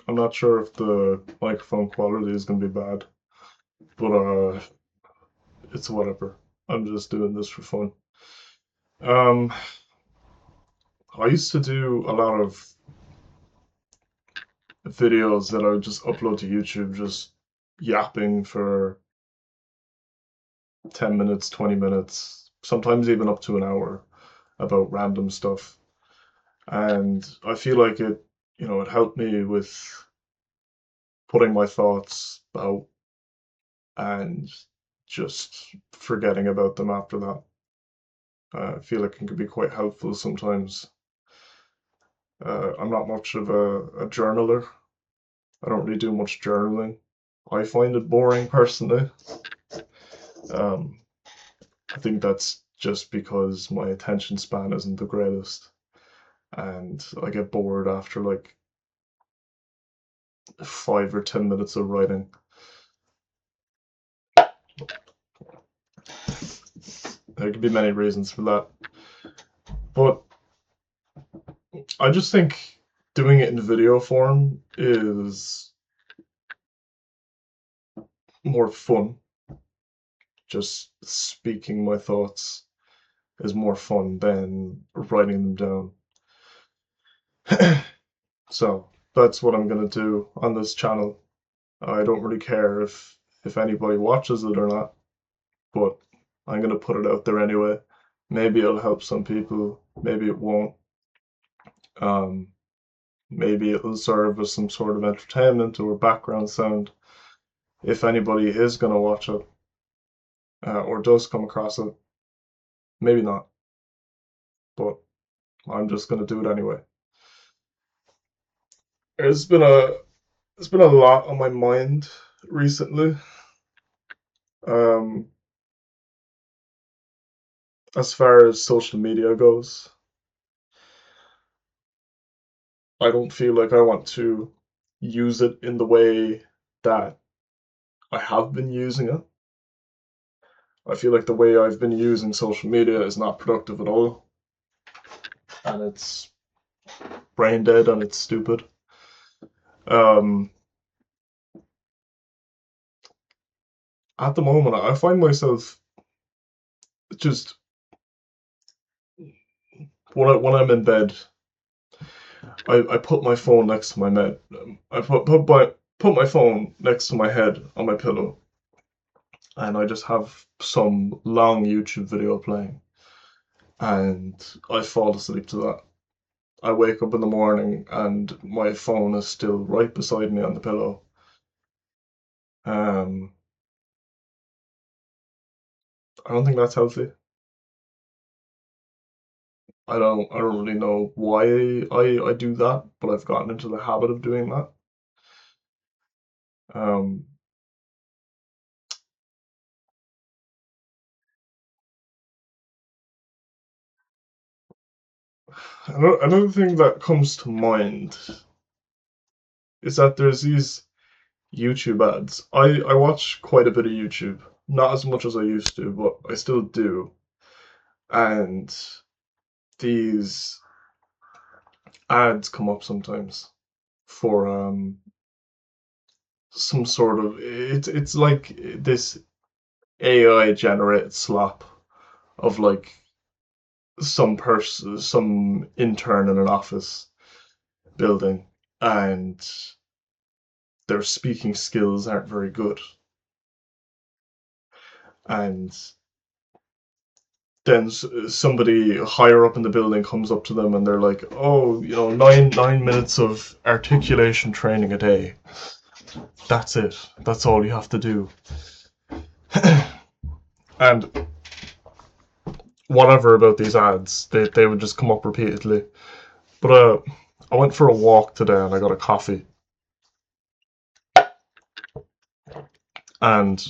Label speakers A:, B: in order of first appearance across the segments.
A: I'm not sure if the microphone quality is going to be bad, but it's whatever. I'm just doing this for fun. Um, I used to do a lot of videos that I would just upload to YouTube, just yapping for 10 minutes, 20 minutes, sometimes even up to an hour about random stuff. And I feel like it helped me with putting my thoughts out and just forgetting about them after that. I feel like it can be quite helpful sometimes. I'm not much of a journaler. I don't really do much journaling. I find it boring personally. Um, I think that's just because my attention span isn't the greatest, and I get bored after like 5 or 10 minutes of writing. There could be many reasons for that, but I just think doing it in video form is more fun. Just speaking my thoughts is more fun than writing them down. So that's what I'm gonna do on this channel. I don't really care if anybody watches it or not, but I'm gonna put it out there anyway. Maybe it'll help some people, maybe it won't. Um, Maybe it'll serve as some sort of entertainment or background sound if anybody is gonna watch it or does come across it. Maybe not, but I'm just gonna do it anyway. There's been a there's been a lot on my mind recently. Um, as far as social media goes, I don't feel like I want to use it in the way that I have been using it. I feel like the way I've been using social media is not productive at all, and it's brain dead and it's stupid. Um, at the moment, I find myself just when I'm in bed, I put my phone next to my bed. I put my phone next to my head on my pillow, and I just have some long YouTube video playing, and I fall asleep to that. I wake up in the morning and my phone is still right beside me on the pillow. Um, I don't think that's healthy. I don't really know why I do that, but I've gotten into the habit of doing that. Um, another thing that comes to mind is that there's these YouTube ads. I watch quite a bit of YouTube, not as much as I used to, but I still do. And these ads come up sometimes for some sort of it's like this AI generated slap of like some intern in an office building, and their speaking skills aren't very good. And then somebody higher up in the building comes up to them and they're like, "Oh, 9 minutes of articulation training a day. That's it. That's all you have to do." And whatever about these ads, they would just come up repeatedly. But I went for a walk today and I got a coffee, and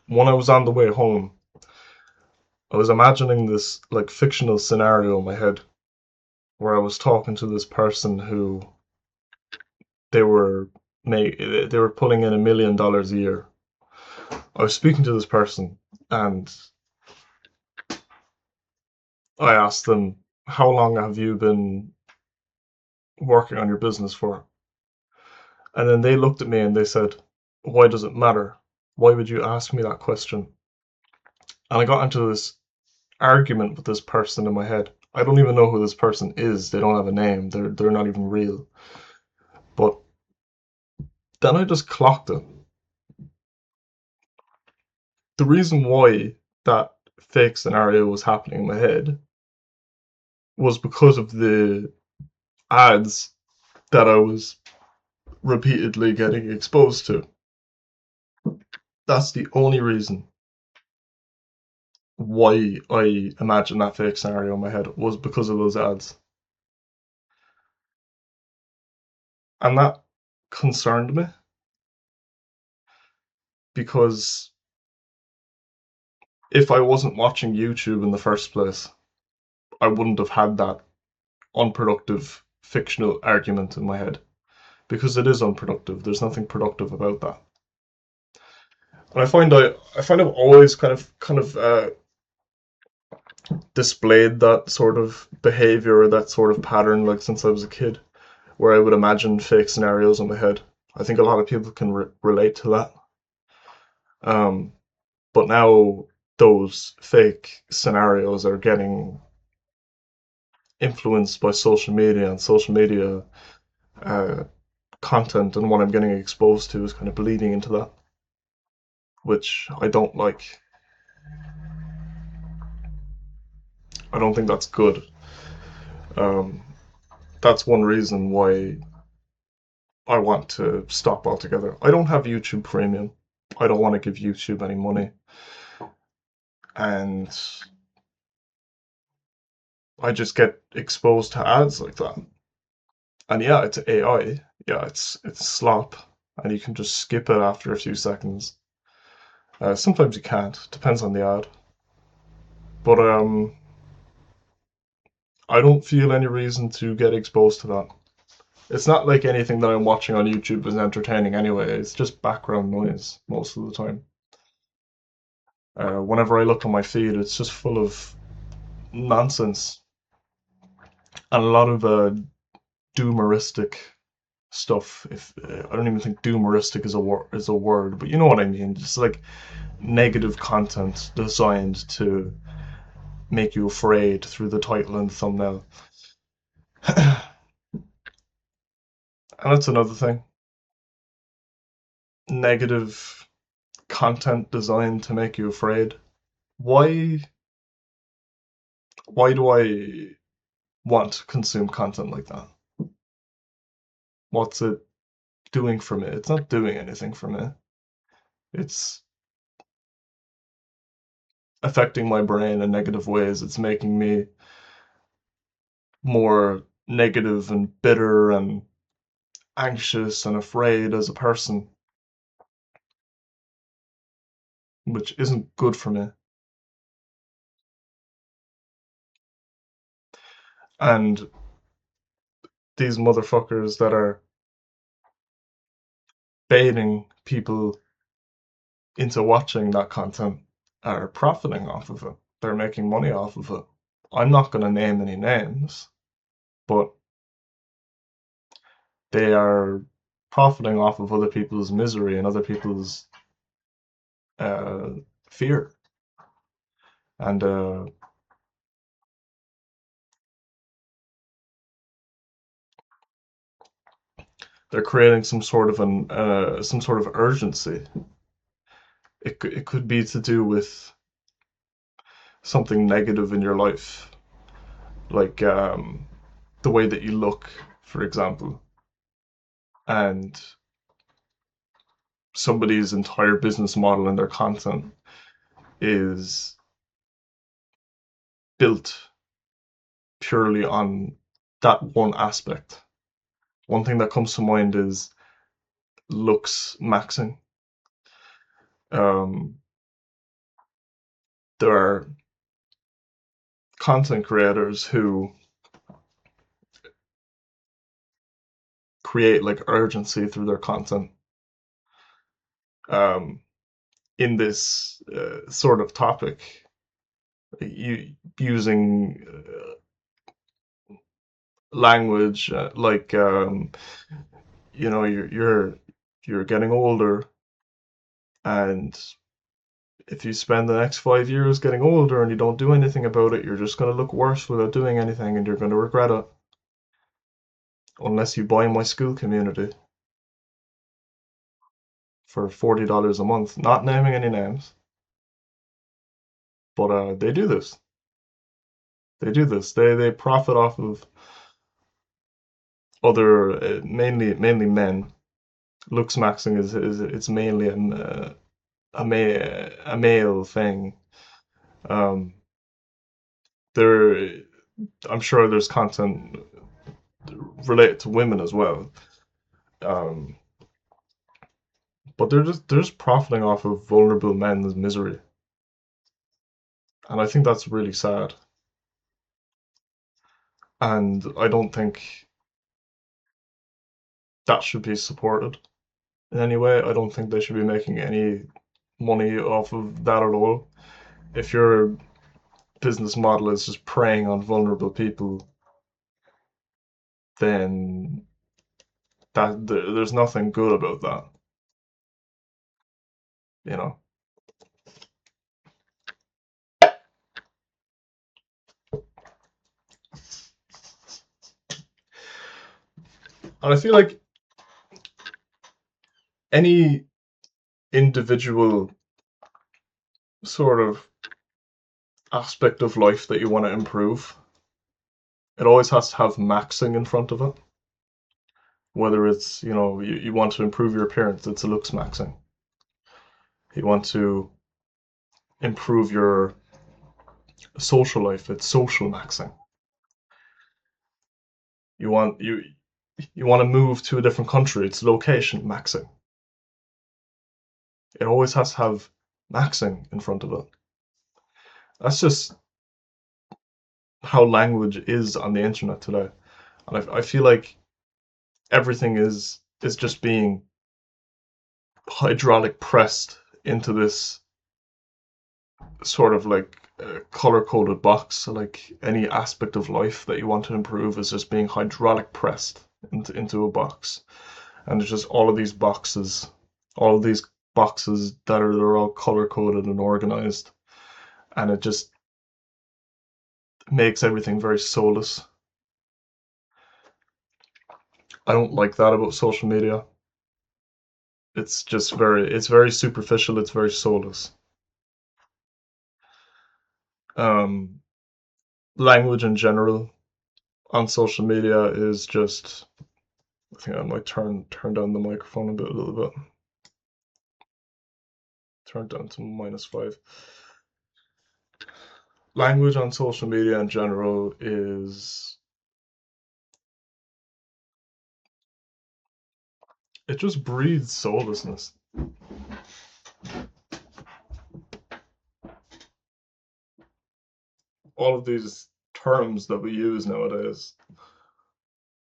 A: when I was on the way home, I was imagining this like fictional scenario in my head where I was talking to this person who they were they were pulling in $1 million a year. I was speaking to this person and I asked them, "How long have you been working on your business for?" And then they looked at me and they said, "Why does it matter? Why would you ask me that question?" And I got into this argument with this person in my head. I don't even know who this person is. They don't have a name. They're not even real. But then I just clocked it. The reason why that fake scenario was happening in my head was because of the ads that I was repeatedly getting exposed to. That's the only reason why I imagined that fake scenario in my head, was because of those ads. And that concerned me because if I wasn't watching YouTube in the first place, I wouldn't have had that unproductive fictional argument in my head, because it is unproductive. There's nothing productive about that. And I find I've always kind of displayed that sort of behavior or that sort of pattern like since I was a kid, where I would imagine fake scenarios in my head. I think a lot of people can relate to that. Um, but now those fake scenarios are getting influenced by social media, and social media uh, content and what I'm getting exposed to is kind of bleeding into that, which I don't like. I don't think that's good. Um, that's one reason why I want to stop altogether. I don't have YouTube Premium. I don't want to give YouTube any money. And I just get exposed to ads like that. And yeah, it's AI. Yeah, it's slop, and you can just skip it after a few seconds. Sometimes you can't. Depends on the ad. But I don't feel any reason to get exposed to that. It's not like anything that I'm watching on YouTube is entertaining anyway. It's just background noise most of the time. Whenever I look on my feed, it's just full of nonsense and a lot of doomeristic stuff. If I don't even think doomeristic is a word, but you know what I mean. Just like negative content designed to make you afraid through the title and thumbnail. And that's another thing. Negative content designed to make you afraid. Why why do I want to consume content like that? What's it doing for me? It's not doing anything for me. It's affecting my brain in negative ways. It's making me more negative and bitter and anxious and afraid as a person, which isn't good for me. And these motherfuckers that are baiting people into watching that content are profiting off of it. They're making money off of it. I'm not going to name any names, but they are profiting off of other people's misery and other people's uh, fear. And they're creating some sort of urgency. It could be to do with something negative in your life, like the way that you look, for example, and somebody's entire business model and their content is built purely on that one aspect. One thing that comes to mind is looks maxing. Um, there are content creators who create like urgency through their content. Um, in this sort of topic, using language like you know, you're getting older, and if you spend the next 5 years getting older and you don't do anything about it, you're just going to look worse without doing anything, and you're going to regret it. Unless you buy my school community for $40 a month, not naming any names, but they do this. They do this. They profit off of other mainly men. Looks maxing is it's mainly a male thing. Um, there, I'm sure there's content related to women as well. Um, but they're just profiting off of vulnerable men's misery, and I think that's really sad. And I don't think that should be supported in any way. I don't think they should be making any money off of that at all. If your business model is just preying on vulnerable people, then there's nothing good about that, you know. And I feel like any individual sort of aspect of life that you want to improve, it always has to have maxing in front of it. Whether it's, you want to improve your appearance, it's a looks maxing. You want to improve your social life, it's social maxing. You want you want to move to a different country, it's location maxing. It always has to have maxing in front of it. That's just how language is on the internet today. And I feel like everything is just being hydraulic pressed into this sort of like color coded box. So like any aspect of life that you want to improve is just being hydraulic pressed into a box. And there's just all of these boxes, that are all color coded and organized. And it just makes everything very soulless. I don't like that about social media. It's very superficial, it's very soulless. Um, Language in general on social media is just, I think I might turn down the microphone a little bit. Turn it down to -5. Language on social media in general is, it just breeds soullessness. All of these terms that we use nowadays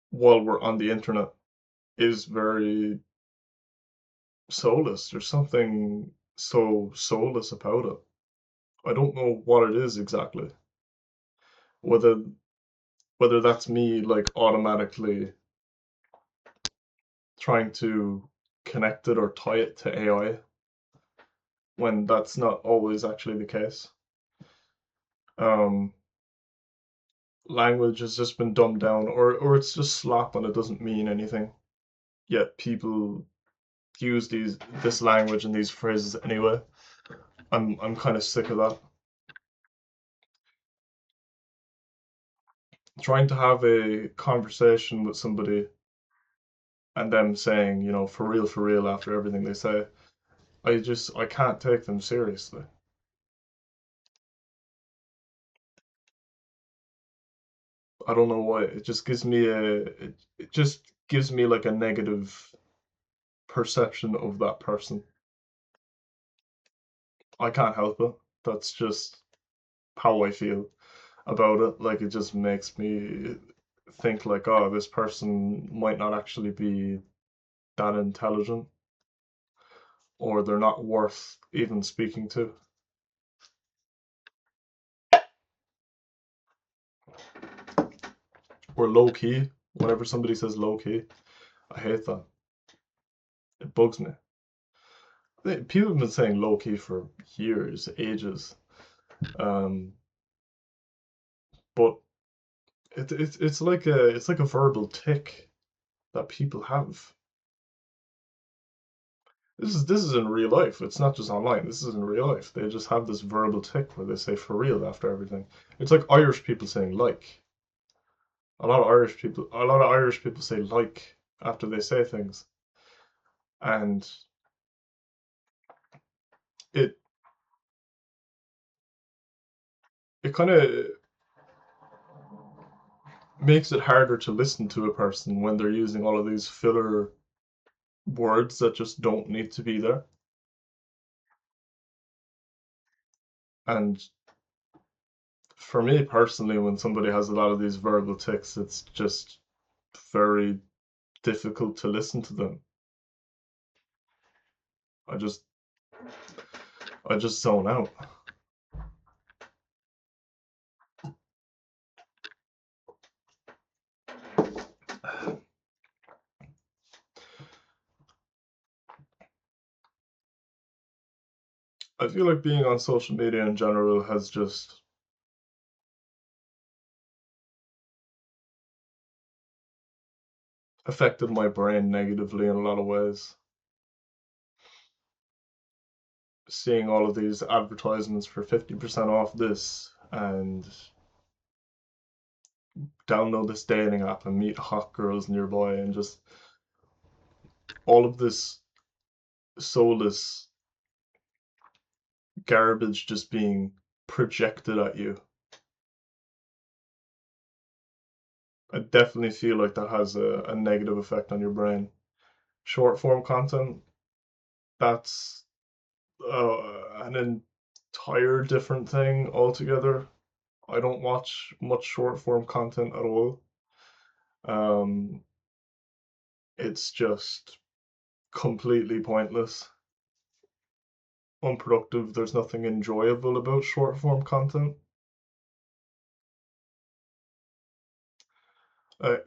A: while we're on the internet is very soulless. There's something so soulless about it. I don't know what it is exactly. Whether that's me like automatically trying to connect it or tie it to AI when that's not always actually the case. Um, Language has just been dumbed down, or it's just slap and it doesn't mean anything. Yet people use this language and these phrases anyway. I'm kind of sick of that. Trying to have a conversation with somebody and them saying, for real, after everything they say, I can't take them seriously. I don't know why. It just gives me like a negative perception of that person. I can't help it. That's just how I feel about it. Like it just makes me think like, oh, this person might not actually be that intelligent, or they're not worth even speaking to. Or low key. Whenever somebody says low key, I hate that. It bugs me. People have been saying low key for years, ages. Um, but it's like a verbal tick that people have. This is in real life. It's not just online. This is in real life. They just have this verbal tick where they say for real after everything. It's like Irish people saying like. A lot of Irish people say like after they say things, and it it kind of makes it harder to listen to a person when they're using all of these filler words that just don't need to be there. And for me personally, when somebody has a lot of these verbal tics, it's just very difficult to listen to them. I just I just zone out. I feel like being on social media in general has just affected my brain negatively in a lot of ways. Seeing all of these advertisements for 50% off this and download this dating app and meet hot girls nearby and just all of this soulless garbage just being projected at you. I definitely feel like that has a negative effect on your brain. Short form content, that's an entire different thing altogether. I don't watch much short form content at all. Um, it's just completely pointless, unproductive. There's nothing enjoyable about short form content.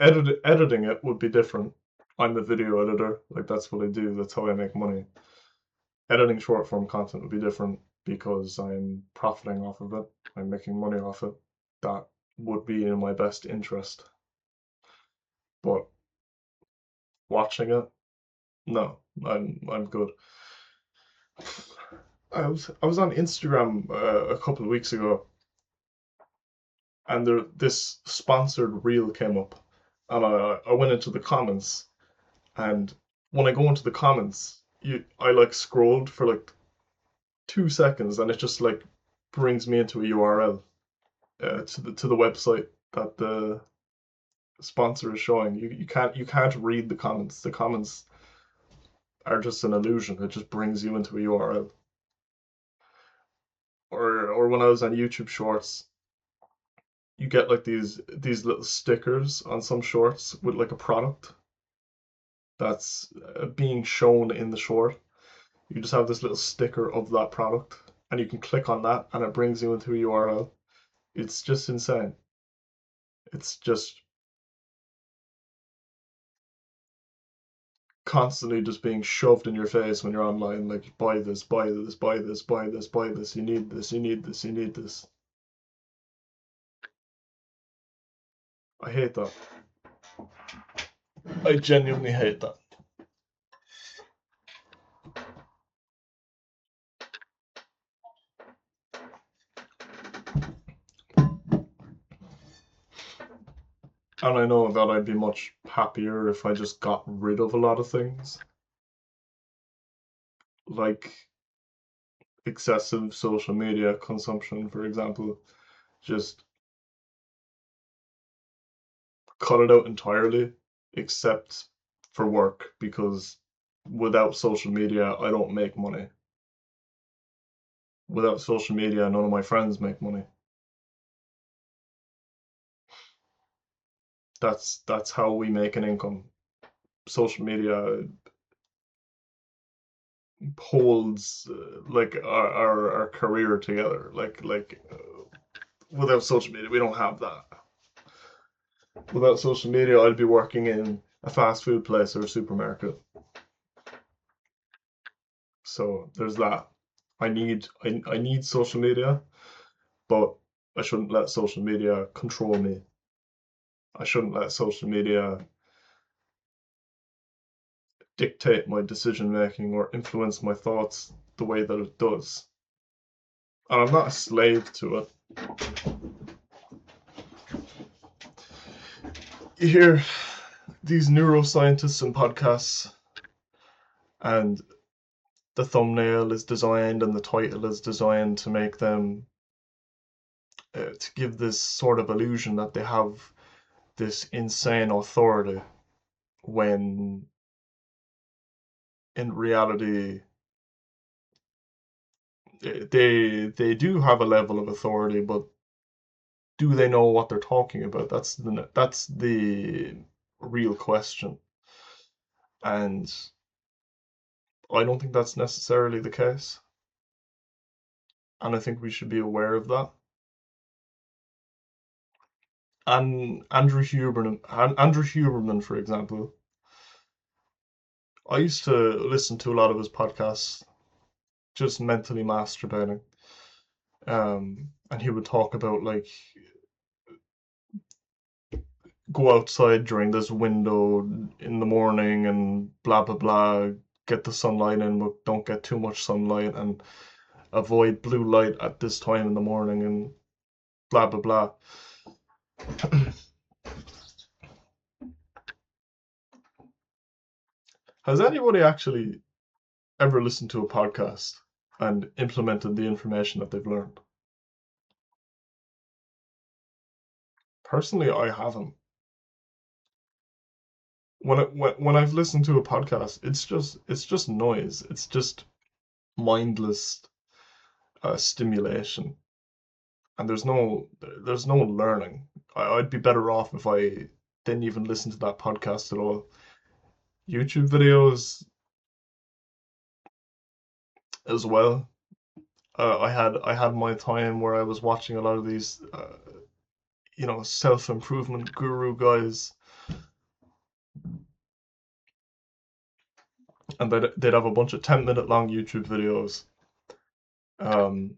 A: Editing it would be different. I'm a video editor, like that's what I do. That's how I make money. Editing short form content would be different because I'm profiting off of it. I'm making money off it. That would be in my best interest. But watching it, no, I'm good. I was on Instagram a couple of weeks ago, and this sponsored reel came up, and I went into the comments, and when I go into the comments, I like scrolled for like 2 seconds, and it just like brings me into a URL to the website that the sponsor is showing. You can't read the comments. The comments are just an illusion. It just brings you into a URL. Or when I was on YouTube Shorts, you get like these little stickers on some shorts with like a product that's being shown in the short. You just have this little sticker of that product, and you can click on that, and it brings you into a URL. It's just insane. It's just constantly just being shoved in your face when you're online, like buy this, buy this, buy this, buy this, buy this, you need this, you need this, you need this. I hate that. I genuinely hate that. And I know that I'd be much happier if I just got rid of a lot of things, like excessive social media consumption, for example. Just cut it out entirely, except for work, because without social media, I don't make money. Without social media, none of my friends make money. That's how we make an income. Social media holds like our career together. Without social media, we don't have that. Without social media, I'd be working in a fast food place or a supermarket. So there's that. I need social media, but I shouldn't let social media control me. I shouldn't let social media dictate my decision making or influence my thoughts the way that it does. And I'm not a slave to it. You hear these neuroscientists and podcasts, and the thumbnail is designed and the title is designed to make them to give this sort of illusion that they have this insane authority when in reality they do have a level of authority, but do they know what they're talking about? That's the real question. And I don't think that's necessarily the case. And I think we should be aware of that. And Andrew Huberman, for example, I used to listen to a lot of his podcasts, just mentally masturbating. And he would talk about like go outside during this window in the morning and blah blah blah, get the sunlight in, but don't get too much sunlight, and avoid blue light at this time in the morning, and blah blah blah. Has anybody actually ever listened to a podcast and implemented the information that they've learned? Personally, I haven't. When I've listened to a podcast, it's just noise. It's just mindless stimulation, and there's no learning. I'd be better off if I didn't even listen to that podcast at all. YouTube videos as well. I had my time where I was watching a lot of these, self improvement guru guys, and they'd have a bunch of 10-minute long YouTube videos, um,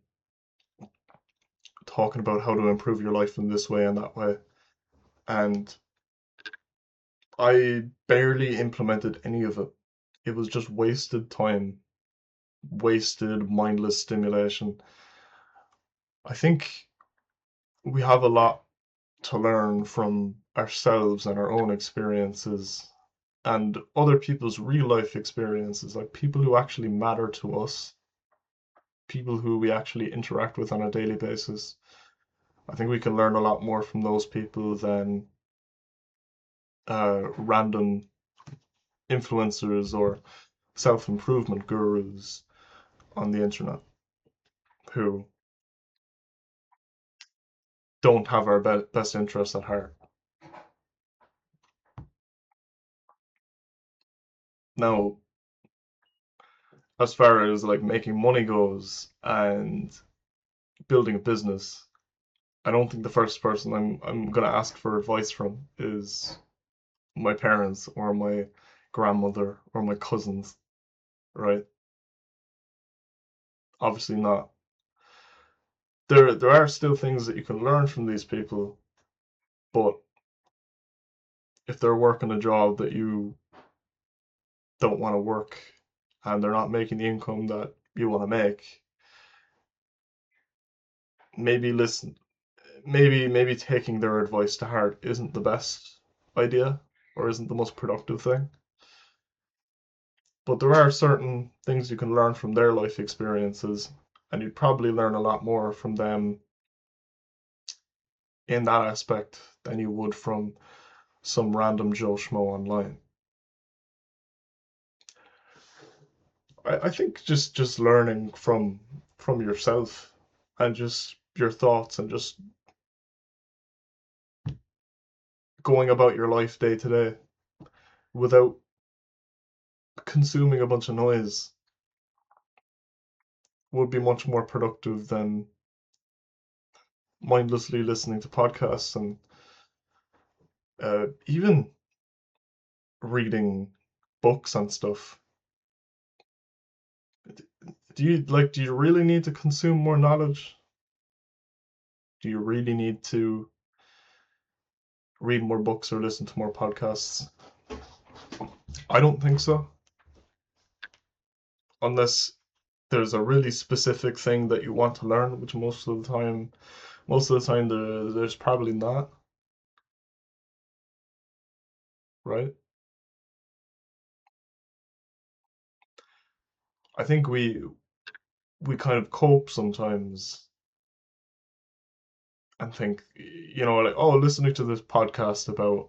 A: talking about how to improve your life in this way and that way, and I barely implemented any of it. It was just wasted time, wasted mindless stimulation. I think we have a lot to learn from ourselves and our own experiences and other people's real life experiences, like people who actually matter to us, people who we actually interact with on a daily basis. I think we can learn a lot more from those people than random influencers or self improvement gurus on the internet who don't have our best interests at heart. Now, as far as like making money goes and building a business, I don't think the first person I'm gonna ask for advice from is my parents or my grandmother or my cousins, right? Obviously not. There are still things that you can learn from these people, but if they're working a job that you don't want to work and they're not making the income that you want to make, maybe listen, maybe taking their advice to heart isn't the best idea or isn't the most productive thing. But there are certain things you can learn from their life experiences, and you'd probably learn a lot more from them in that aspect than you would from some random Joe Schmo online. I think just learning from yourself and just your thoughts and just going about your life day to day without consuming a bunch of noise would be much more productive than mindlessly listening to podcasts and even reading books and stuff. Do you really need to consume more knowledge? Do you really need to read more books or listen to more podcasts? I don't think so. Unless there's a really specific thing that you want to learn, which most of the time there's probably not, right? I think we kind of cope sometimes and think, like, oh, listening to this podcast about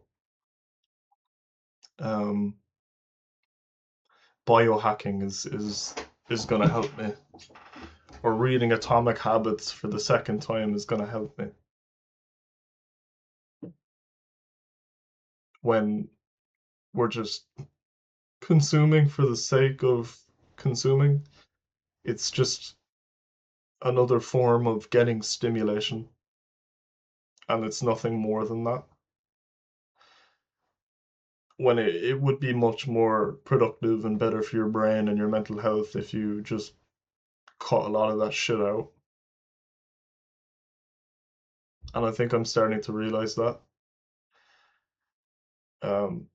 A: um, biohacking is gonna help me, or reading Atomic Habits for the second time is gonna help me. When we're just consuming for the sake of consuming, it's just another form of getting stimulation, and it's nothing more than that. When it would be much more productive and better for your brain and your mental health if you just cut a lot of that shit out. And I think I'm starting to realize that. Um,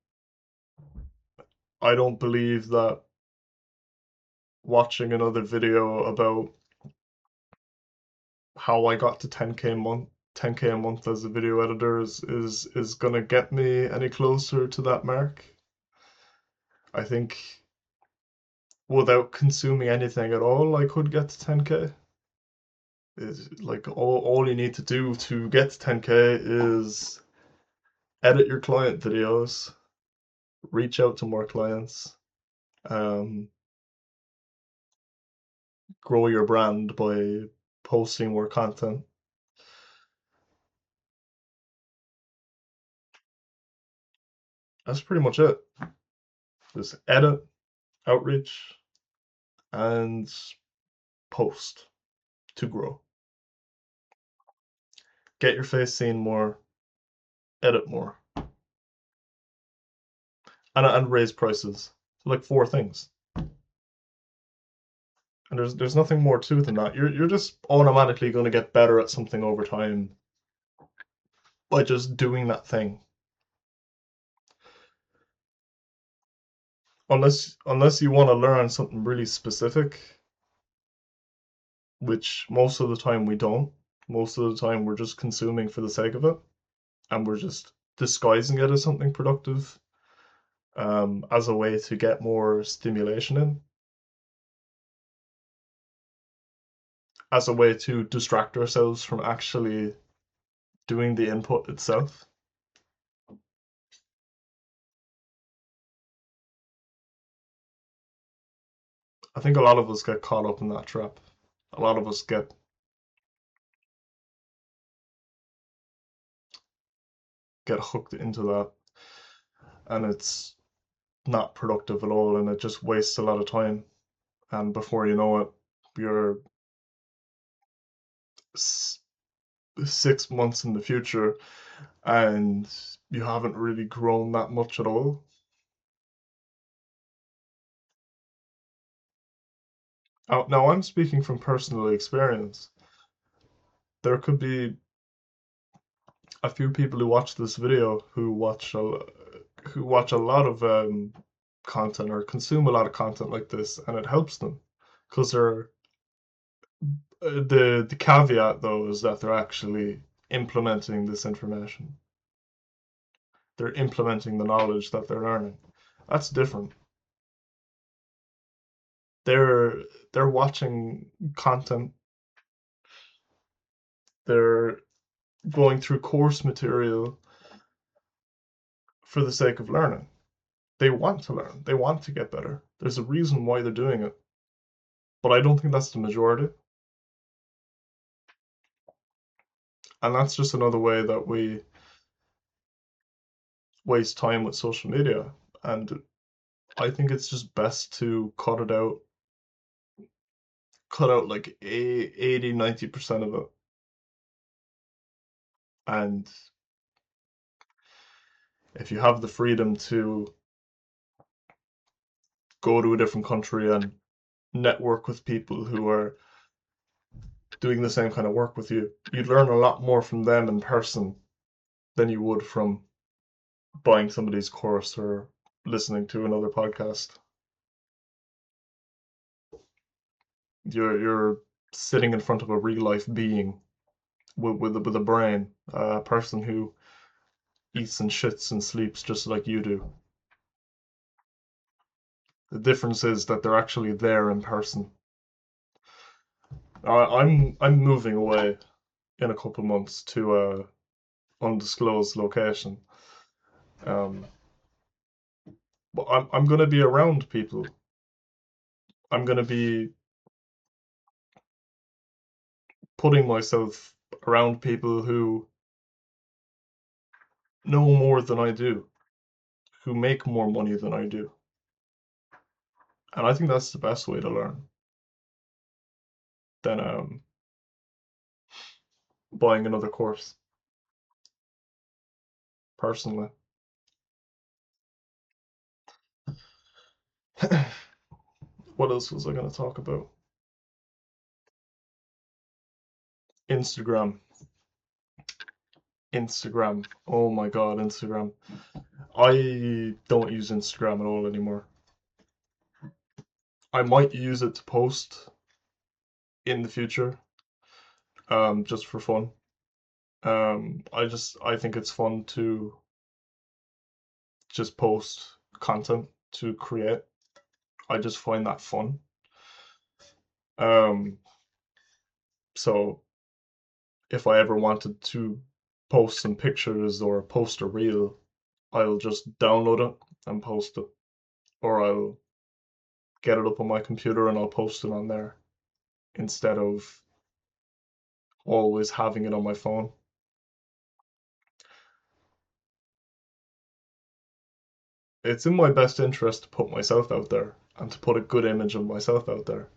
A: I don't believe that watching another video about how I got to 10k a month as a video editor is gonna get me any closer to that mark. I think without consuming anything at all, I could get to 10k. Is like all you need to do to get to 10k is edit your client videos, reach out to more clients, um, grow your brand by posting more content. That's pretty much it. Just edit, outreach, and post to grow. Get your face seen more, edit more, and raise prices. So like 4 things. And there's nothing more to it than that. You're just automatically going to get better at something over time by just doing that thing. Unless you want to learn something really specific, which most of the time we don't. Most of the time we're just consuming for the sake of it, and we're just disguising it as something productive, as a way to get more stimulation in, as a way to distract ourselves from actually doing the input itself. I think a lot of us get caught up in that trap. A lot of us get hooked into that, and it's not productive at all, and it just wastes a lot of time. And before you know it, you're 6 months in the future, and you haven't really grown that much at all. Now, I'm speaking from personal experience. There could be a few people who watch this video who watch a lot of content or consume a lot of content like this, and it helps them because they're the caveat though is that they're actually implementing this information. They're implementing the knowledge that they're learning. That's different. They're they're watching content. They're going through course material for the sake of learning. They want to learn. They want to get better. There's a reason why they're doing it. But I don't think that's the majority. And that's just another way that we waste time with social media. And I think it's just best to cut out like 80-90% of it. And if you have the freedom to go to a different country and network with people who are doing the same kind of work with you. You'd learn a lot more from them in person than you would from buying somebody's course or listening to another podcast. You're sitting in front of a real life being with a brain, a person who eats and shits and sleeps just like you do. The difference is that they're actually there in person. I'm moving away in a couple months to a undisclosed location. Um, but I'm gonna be around people. I'm gonna be putting myself around people who know more than I do, who make more money than I do. And I think that's the best way to learn than buying another course, personally. What else was I going to talk about? Instagram. Instagram. Oh my God, Instagram. I don't use Instagram at all anymore. I might use it to post in the future, just for fun. I think it's fun to just post content to create. I just find that fun. Um, so if I ever wanted to post some pictures or post a reel, I'll just download it and post it, or I'll get it up on my computer and I'll post it on there instead of always having it on my phone. It's in my best interest to put myself out there and to put a good image of myself out there.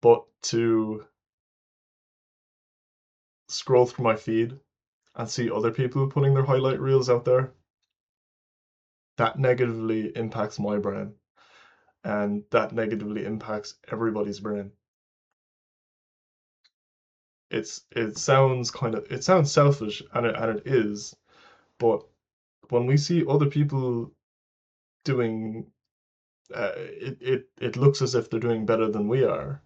A: But to scroll through my feed and see other people putting their highlight reels out there, that negatively impacts my brain and that negatively impacts everybody's brain. It sounds selfish and it is, but when we see other people doing it looks as if they're doing better than we are.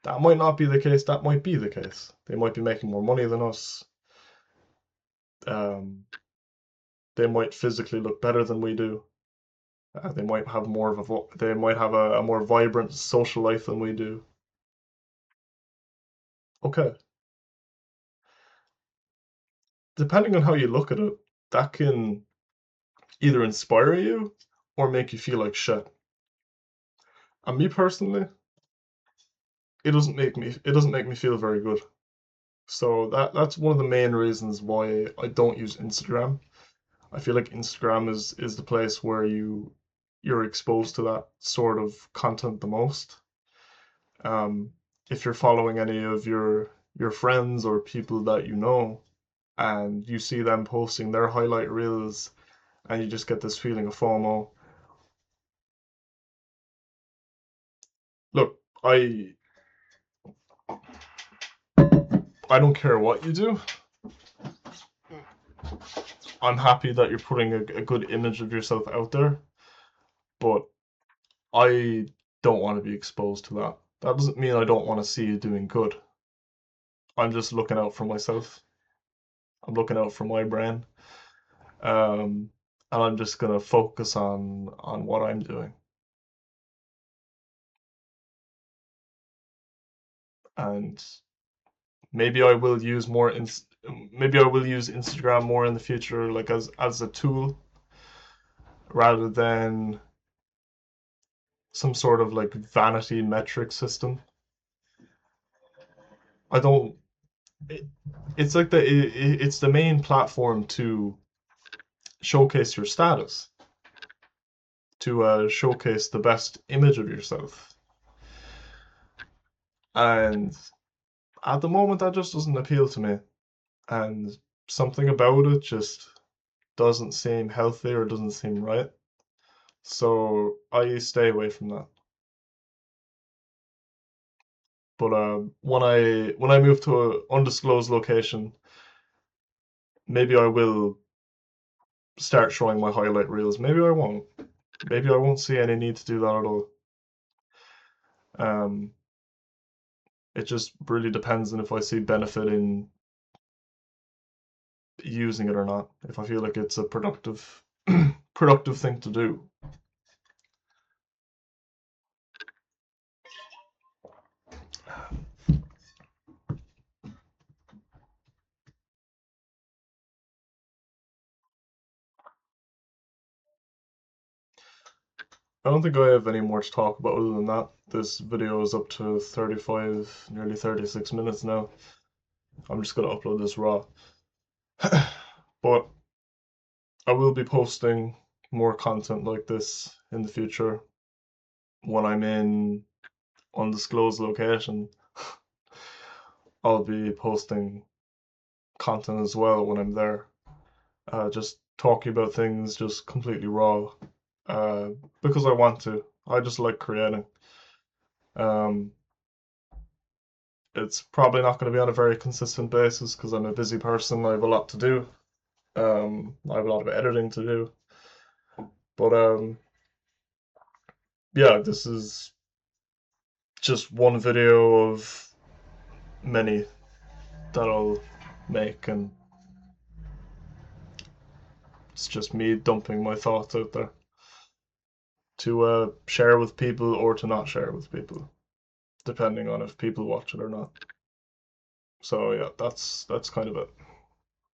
A: That might not be the case, that might be the case. They might be making more money than us. Um, they might physically look better than we do. They might have they might have a more vibrant social life than we do. Okay, depending on how you look at it, that can either inspire you or make you feel like shit. And me personally, it doesn't make me feel very good. So that's one of the main reasons why I don't use Instagram. I feel like Instagram is the place where you're exposed to that sort of content the most. Um, if you're following any of your friends or people that you know, and you see them posting their highlight reels, and you just get this feeling of FOMO. Look, I don't care what you do. I'm happy that you're putting a good image of yourself out there, but I don't want to be exposed to that. That doesn't mean I don't want to see you doing good. I'm just looking out for myself. I'm looking out for my brain. And I'm just gonna focus on what I'm doing. And maybe I will use maybe I will use Instagram more in the future, like as a tool rather than some sort of like vanity metric system. I don't. It, it's like it's the main platform to showcase your status, to showcase the best image of yourself. And at the moment, that just doesn't appeal to me. And something about it just doesn't seem healthy or doesn't seem right. So I stay away from that. But when I move to an undisclosed location, maybe I will start showing my highlight reels. Maybe I won't. Maybe I won't see any need to do that at all. Um, it just really depends on if I see benefit in using it or not. If I feel like it's a productive productive thing to do. I don't think I have any more to talk about other than that. This video is up to 35, nearly 36 minutes now. I'm just gonna upload this raw. But I will be posting more content like this in the future when I'm in undisclosed location. I'll be posting content as well when I'm there. Just talking about things just completely raw. Because I want to. I just like creating. Um, it's probably not going to be on a very consistent basis because I'm a busy person. I have a lot to do. I have a lot of editing to do. But yeah, this is just one video of many that I'll make, and it's just me dumping my thoughts out there to share with people or to not share with people, depending on if people watch it or not. So yeah, that's kind of it.